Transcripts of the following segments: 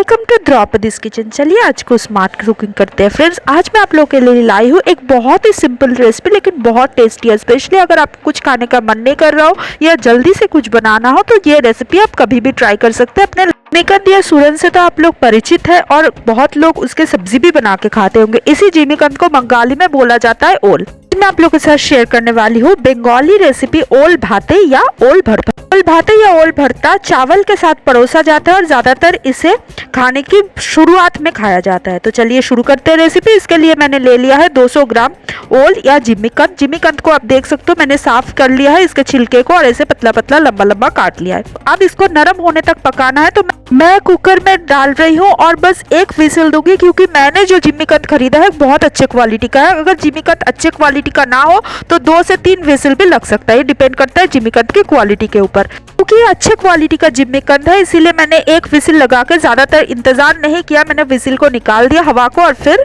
Welcome to Draupadi's kitchen. चलिए आज को स्मार्ट कुकिंग करते हैं। फ्रेंड्स, आज मैं आप लोगों के लिए लाई हूँ एक बहुत ही सिंपल रेसिपी लेकिन बहुत टेस्टी है। स्पेशली अगर आप कुछ खाने का मन नहीं कर रहा हो या जल्दी से कुछ बनाना हो तो ये रेसिपी आप कभी भी ट्राई कर सकते हैं। अपने जिमीकंद या सूरन से तो आप लोग परिचित है और बहुत लोग उसके सब्जी भी बना के खाते होंगे। इसी जिमीकंद को बंगाली में बोला जाता है ओल। मैं आप लोगों के साथ शेयर करने वाली हूँ बंगाली रेसिपी ओल भाते या ओल भरता। ओल भाते या ओल भरता चावल के साथ परोसा जाता है और ज्यादातर इसे खाने की शुरुआत में खाया जाता है। तो चलिए शुरू करते हैं रेसिपी। इसके लिए मैंने ले लिया है 200 ग्राम ओल या जिमीकंद। जिमीकंद को आप देख सकते हो मैंने साफ कर लिया है, इसके छिलके को, और ऐसे पतला पतला लंबा लंबा काट लिया है। अब इसको नरम होने तक पकाना है। तो मैं कुकर में डाल रही हूँ और बस एक विसिल दूंगी क्योंकि मैंने जो जिमीकंद खरीदा है बहुत अच्छे क्वालिटी का है। अगर जिमीकंद अच्छे क्वालिटी का ना हो तो 2 से 3 विसिल भी लग सकता है, डिपेंड करता है जिमीकंद की क्वालिटी के ऊपर। क्योंकि ये अच्छे क्वालिटी का जिमीकंद है इसीलिए मैंने एक विसिल लगा के ज्यादातर इंतजार नहीं किया। मैंने विसिल को निकाल दिया हवा को और फिर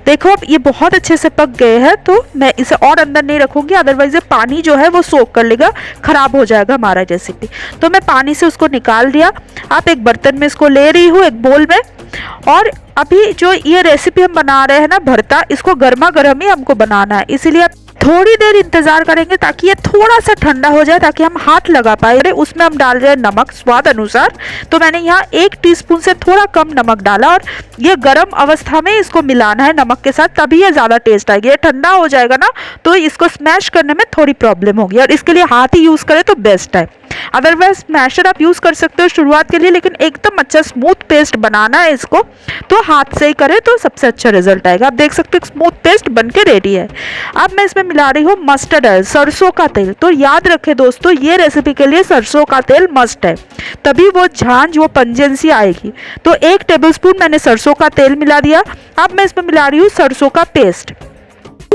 देखो अब ये बहुत अच्छे से पक गए हैं। तो मैं इसे और अंदर नहीं रखूंगी, अदरवाइज पानी जो है वो सोख कर लेगा, खराब हो जाएगा हमारा रेसिपी। तो मैं पानी से उसको निकाल दिया। आप एक बर्तन में इसको ले रही हूँ, एक बोल में। और अभी जो ये रेसिपी हम बना रहे हैं ना भरता, इसको गर्मा गर्म ही हमको बनाना है, इसीलिए थोड़ी देर इंतजार करेंगे ताकि ये थोड़ा सा ठंडा हो जाए ताकि हम हाथ लगा पाए। उसमें हम डाल रहे हैं नमक स्वाद अनुसार। तो मैंने यहाँ 1 टीस्पून से थोड़ा कम नमक डाला और ये गर्म अवस्था में इसको मिलाना है नमक के साथ, तभी ये ज़्यादा टेस्ट आएगी। ये ठंडा हो जाएगा ना तो इसको स्मैश करने में थोड़ी प्रॉब्लम होगी और इसके लिए हाथ ही यूज़ करें तो बेस्ट है। अदरवाइज स्मैशर आप यूज़ कर सकते हो शुरुआत के लिए, लेकिन एकदम अच्छा स्मूथ पेस्ट बनाना है इसको तो हाथ से ही करें तो सबसे अच्छा रिजल्ट आएगा। आप देख सकते हो स्मूथ पेस्ट बन के रेडी है। अब मैं इसमें मिला रही हूँ मस्टर्ड ऑयल, सरसों का तेल। तो याद रखें दोस्तों, ये रेसिपी के लिए सरसों का तेल मस्ट है, तभी वो झांझ वो पंजेंसी आएगी। तो 1 टेबलस्पून मैंने सरसों का तेल मिला दिया। अब मैं इसमें मिला रही हूँ सरसों का पेस्ट।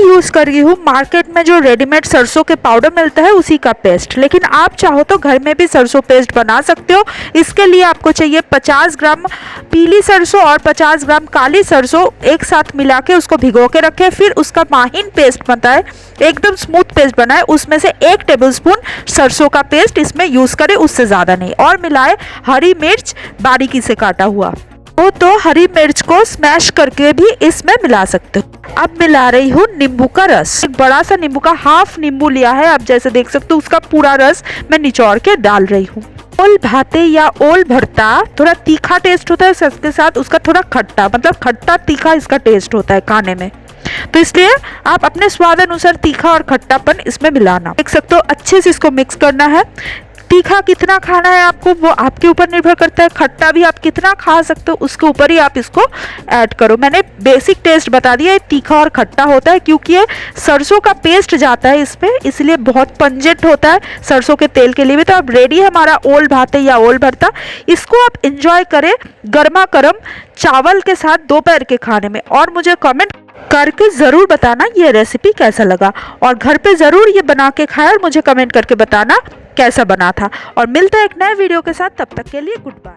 यूज़ कर रही हूँ मार्केट में जो रेडीमेड सरसों के पाउडर मिलता है उसी का पेस्ट, लेकिन आप चाहो तो घर में भी सरसों पेस्ट बना सकते हो। इसके लिए आपको चाहिए 50 ग्राम पीली सरसों और 50 ग्राम काली सरसों एक साथ मिला के उसको भिगो के रखें। फिर उसका महीन पेस्ट बनता है, एकदम स्मूथ पेस्ट बनाए। उसमें से 1 टेबलस्पून सरसों का पेस्ट इसमें यूज़ करें, उससे ज़्यादा नहीं। और मिलाए हरी मिर्च बारीकी से काटा हुआ, तो हरी मिर्च को स्मैश करके भी इसमें मिला सकते हो। अब मिला रही हूँ नींबू का रस। एक बड़ा सा नींबू का हाफ नींबू लिया है, आप जैसे देख सकते हो उसका पूरा रस मैं निचोड़ के डाल रही हूँ। ओल भाते या ओल भरता थोड़ा तीखा टेस्ट होता है, उसके साथ उसका थोड़ा खट्टा, मतलब खट्टा तीखा इसका टेस्ट होता है खाने में। तो इसलिए आप अपने स्वाद अनुसार तीखा और खट्टापन इसमें मिलाना। देख सकते हो अच्छे से इसको मिक्स करना है। तीखा कितना खाना है आपको वो आपके ऊपर निर्भर करता है, खट्टा भी आप कितना खा सकते हो उसके ऊपर ही आप इसको ऐड करो। मैंने बेसिक टेस्ट बता दिया, तीखा और खट्टा होता है क्योंकि ये सरसों का पेस्ट जाता है इसमें, इसलिए बहुत पंजेंट होता है सरसों के तेल के लिए भी। तो अब रेडी है हमारा ओल भाते या ओल भरता। इसको आप इंजॉय करें गर्मा गर्म चावल के साथ दोपहर के खाने में। और मुझे कमेंट करके ज़रूर बताना ये रेसिपी कैसा लगा, और घर पे ज़रूर ये बना के खाएं और मुझे कमेंट करके बताना कैसा बना था। और मिलता है एक नए वीडियो के साथ, तब तक के लिए गुड बाय।